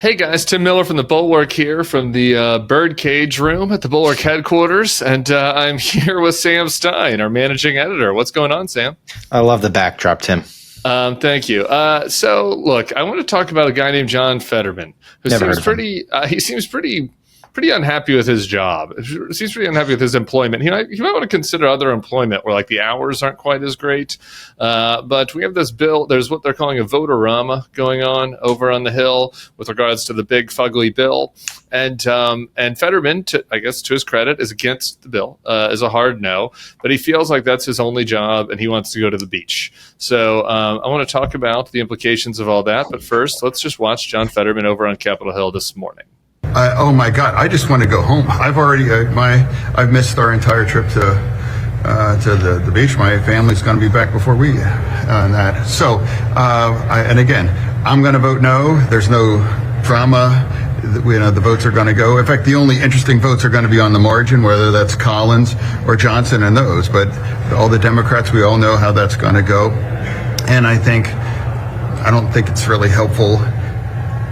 Hey guys, Tim Miller from the Bulwark here from the Birdcage room at the Bulwark headquarters, and I'm here with Sam Stein, our managing editor. What's going on, Sam? I love the backdrop, Tim. Thank you. So, look, I want to talk about a guy named John Fetterman, who seems pretty unhappy with his job. He seems pretty unhappy with his employment. He might want to consider other employment where, like, the hours aren't quite as great. But we have this bill. There's what they're calling a voterama going on over on the Hill with regards to the big fugly bill. And Fetterman, I guess to his credit, is against the bill, is a hard no. But he feels like that's his only job, and he wants to go to the beach. So I want to talk about the implications of all that. But first, let's just watch John Fetterman over on Capitol Hill this morning. Oh my God! I just want to go home. I've already I've missed our entire trip to the beach. My family's going to be back before we on that. So and again, I'm going to vote no. There's no drama. The votes are going to go. In fact, the only interesting votes are going to be on the margin, whether that's Collins or Johnson and those. But all the Democrats, we all know how that's going to go. And I don't think it's really helpful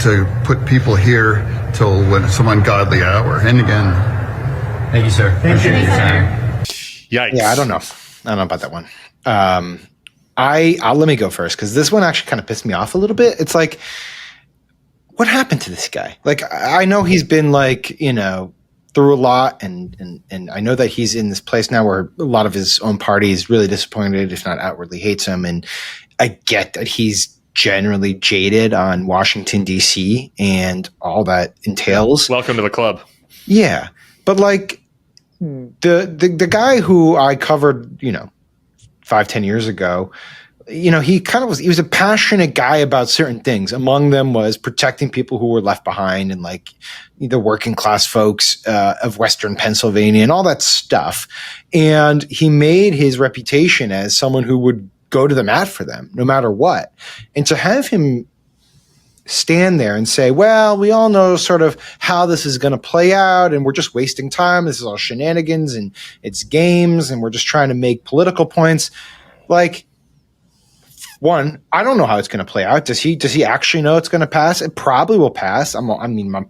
to put people here till some ungodly hour. And again, thank you, sir. Appreciate your time. Yikes. Yeah, I don't know about that one. I'll let me go first because this one actually kind of pissed me off a little bit. It's like, what happened to this guy? Like, I know he's been through a lot, and I know that he's in this place now where a lot of his own party is really disappointed, if not outwardly hates him. And I get that he's generally jaded on Washington, D.C. and all that entails. Welcome to the club. Yeah. But like the guy who I covered, 5-10 years ago, he was a passionate guy about certain things. Among them was protecting people who were left behind and like the working class folks of Western Pennsylvania and all that stuff. And he made his reputation as someone who would go to the mat for them no matter what. And to have him stand there and say, well, we all know sort of how this is going to play out and we're just wasting time. This is all shenanigans and it's games and we're just trying to make political points. Like, one, I don't know how it's going to play out. Does he actually know it's going to pass? It probably will pass. I'm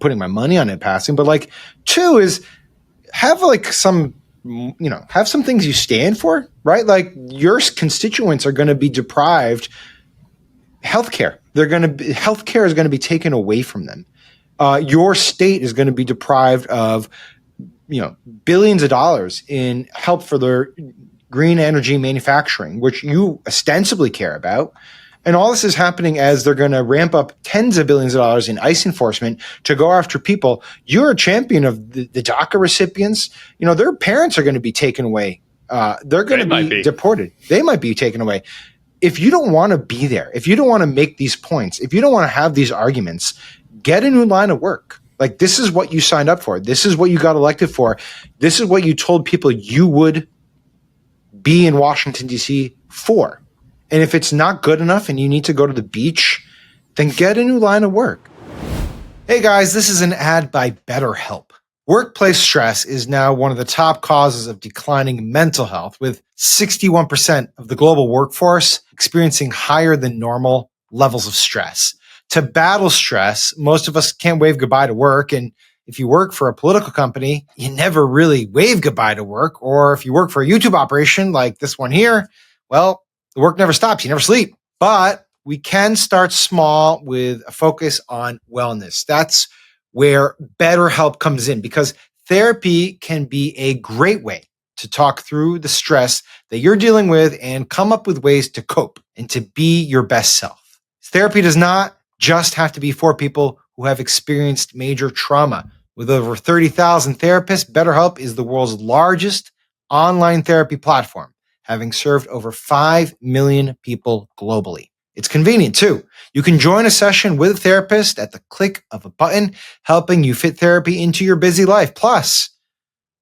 putting my money on it passing. But like, two is have some things you stand for, right? Like your constituents are going to be deprived healthcare. Healthcare is going to be taken away from them. Your state is going to be deprived of, billions of dollars in help for their green energy manufacturing, which you ostensibly care about. And all this is happening as they're going to ramp up tens of billions of dollars in ICE enforcement to go after people. You're a champion of the DACA recipients. Their parents are going to be taken away. They're going to be deported. They might be taken away. If you don't want to be there, if you don't want to make these points, if you don't want to have these arguments, get a new line of work. Like, this is what you signed up for. This is what you got elected for. This is what you told people you would be in Washington, D.C. for. And if it's not good enough and you need to go to the beach, then get a new line of work. Hey guys, this is an ad by BetterHelp. Workplace stress is now one of the top causes of declining mental health, with 61% of the global workforce experiencing higher than normal levels of stress. To battle stress, most of us can't wave goodbye to work, and if you work for a political company, you never really wave goodbye to work. Or if you work for a YouTube operation like this one here, well, the work never stops. You never sleep. But we can start small with a focus on wellness. That's where BetterHelp comes in, because therapy can be a great way to talk through the stress that you're dealing with and come up with ways to cope and to be your best self. Therapy does not just have to be for people who have experienced major trauma. With over 30,000 therapists, BetterHelp is the world's largest online therapy platform, having served over 5 million people globally. It's convenient too. You can join a session with a therapist at the click of a button, helping you fit therapy into your busy life. Plus,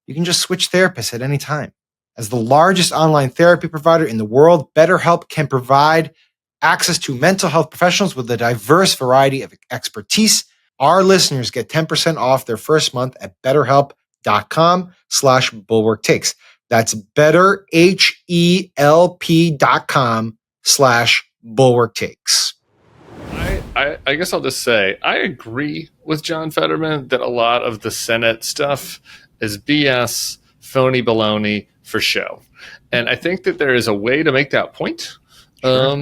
you can just switch therapists at any time. As the largest online therapy provider in the world, BetterHelp can provide access to mental health professionals with a diverse variety of expertise. Our listeners get 10% off their first month at BetterHelp.com/BulwarkTakes. That's BetterHelp.com/BulwarkTakes. I guess I'll just say I agree with John Fetterman that a lot of the Senate stuff is BS, phony baloney for show. And I think that there is a way to make that point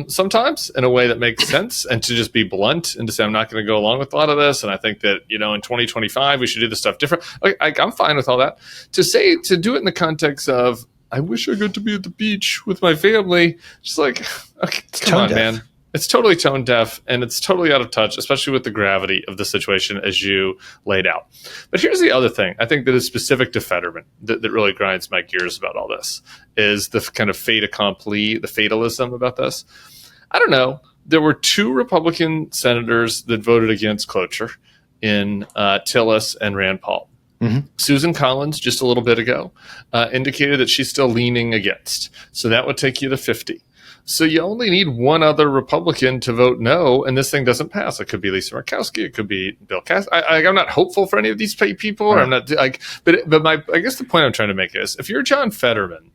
sometimes in a way that makes sense, and to just be blunt and to say, I'm not going to go along with a lot of this. And I think that, in 2025, we should do this stuff different. I'm fine with all that. To do it in the context of, I wish I got to be at the beach with my family. Just like, okay, come on, man. It's totally tone deaf, and it's totally out of touch, especially with the gravity of the situation as you laid out. But here's the other thing I think that is specific to Fetterman that really grinds my gears about all this is the kind of fait accompli, the fatalism about this. I don't know. There were 2 Republican senators that voted against cloture in Tillis and Rand Paul. Mm-hmm. Susan Collins, just a little bit ago, indicated that she's still leaning against. So that would take you to 50. So you only need one other Republican to vote no, and this thing doesn't pass. It could be Lisa Murkowski. It could be Bill Cass. I'm not hopeful for any of these people. Right. I'm not like, but I guess the point I'm trying to make is, if you're John Fetterman,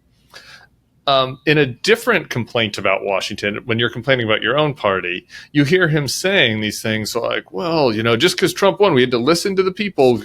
in a different complaint about Washington, when you're complaining about your own party, you hear him saying these things like, well, just because Trump won, we had to listen to the people.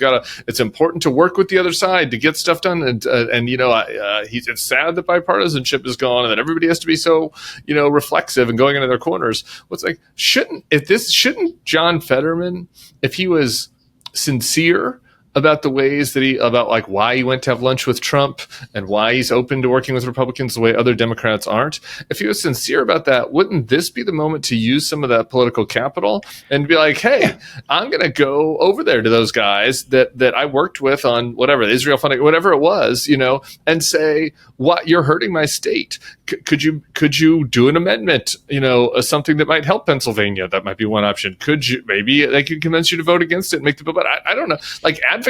It's important to work with the other side to get stuff done. And it's sad that bipartisanship is gone and that everybody has to be so, reflexive and going into their corners. What's like, shouldn't John Fetterman, if he was sincere about the ways that about like why he went to have lunch with Trump and why he's open to working with Republicans the way other Democrats aren't. If he was sincere about that, wouldn't this be the moment to use some of that political capital and be like, hey, I'm going to go over there to those guys that I worked with on whatever, the Israel funding, whatever it was, and say, what, you're hurting my state. Could you do an amendment, something that might help Pennsylvania? That might be one option. Maybe they could convince you to vote against it and make the bill, but I don't know, like advocate.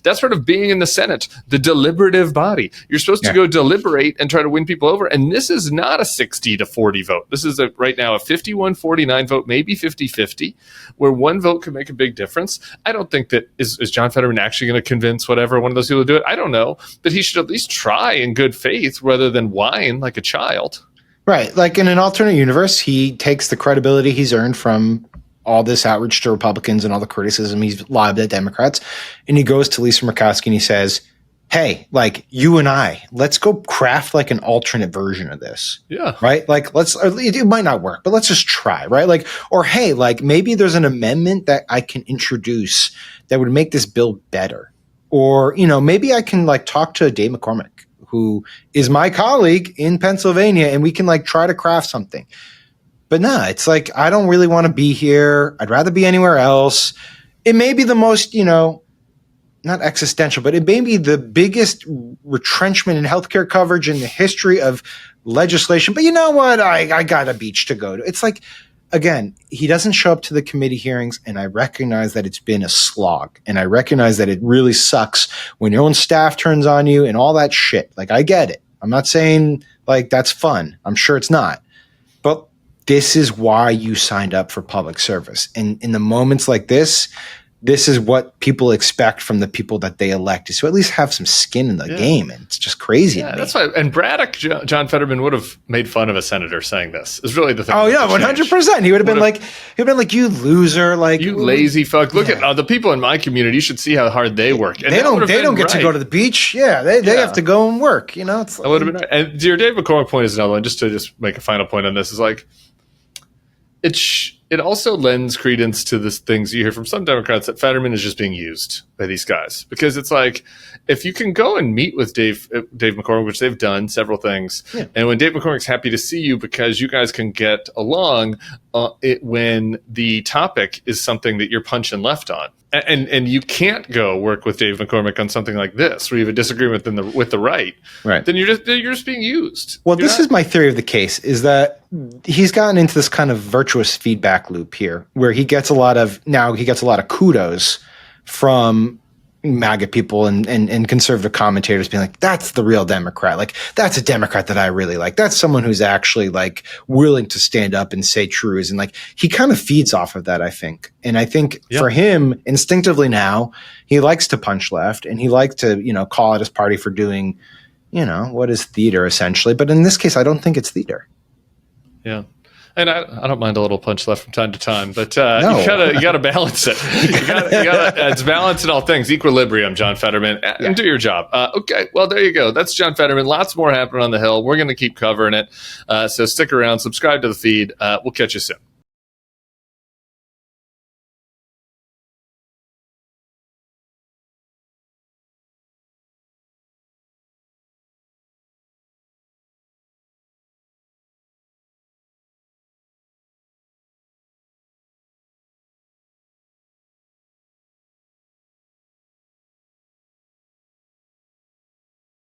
That's part of being in the Senate, the deliberative body. You're supposed to go deliberate and try to win people over. And this is not a 60-40 vote. This is right now a 51-49 vote, maybe 50-50, where one vote could make a big difference. I don't think that is John Fetterman actually going to convince whatever one of those people to do it. I don't know, but he should at least try in good faith rather than whine like a child. Right. Like in an alternate universe, he takes the credibility he's earned from all this outreach to Republicans and all the criticism he's lobbed at Democrats. And he goes to Lisa Murkowski and he says, hey, like you and I, let's go craft like an alternate version of this. Yeah. Right. Like it might not work, but let's just try. Right. Like, or hey, like maybe there's an amendment that I can introduce that would make this bill better. Or, maybe I can like talk to Dave McCormick, who is my colleague in Pennsylvania, and we can like try to craft something. But no, it's like, I don't really want to be here. I'd rather be anywhere else. It may be the most, not existential, but it may be the biggest retrenchment in healthcare coverage in the history of legislation. But you know what? I got a beach to go to. It's like, again, he doesn't show up to the committee hearings, and I recognize that it's been a slog. And I recognize that it really sucks when your own staff turns on you and all that shit. Like, I get it. I'm not saying like that's fun. I'm sure it's not. But this is why you signed up for public service. And in the moments like this is what people expect from the people that they elect, is to at least have some skin in the game. And it's just crazy to me. That's why. And Braddock, John Fetterman would have made fun of a senator saying this. Is really the thing. Oh yeah, 100%. He would have been like, you loser, like you lazy fuck. Look at the people in my community. You should see how hard they work. And they don't get to go to the beach. Yeah, they have to go and work. It's that would have been right. And your Dave McCormick point is another one. Just to make a final point on this is like, it also lends credence to the things you hear from some Democrats that Fetterman is just being used by these guys. Because it's like, if you can go and meet with Dave McCormick, which they've done several things, and when Dave McCormick's happy to see you because you guys can get along when the topic is something that you're punching left on. And you can't go work with Dave McCormick on something like this, where you have a disagreement with the right. Then you're just being used. Well, this is my theory of the case: is that he's gotten into this kind of virtuous feedback loop here, where he gets a lot of kudos from MAGA people and conservative commentators being like, that's the real Democrat. Like, that's a Democrat that I really like. That's someone who's actually like willing to stand up and say truths. And like, he kind of feeds off of that, I think. And I think for him, instinctively now, he likes to punch left, and he likes to, call out his party for doing, what is theater essentially. But in this case, I don't think it's theater. Yeah. And I don't mind a little punch left from time to time, but No. you gotta balance it. It's balance in all things, equilibrium. John Fetterman, and do your job. Okay, well there you go. That's John Fetterman. Lots more happening on the Hill. We're going to keep covering it. So stick around, subscribe to the feed. We'll catch you soon.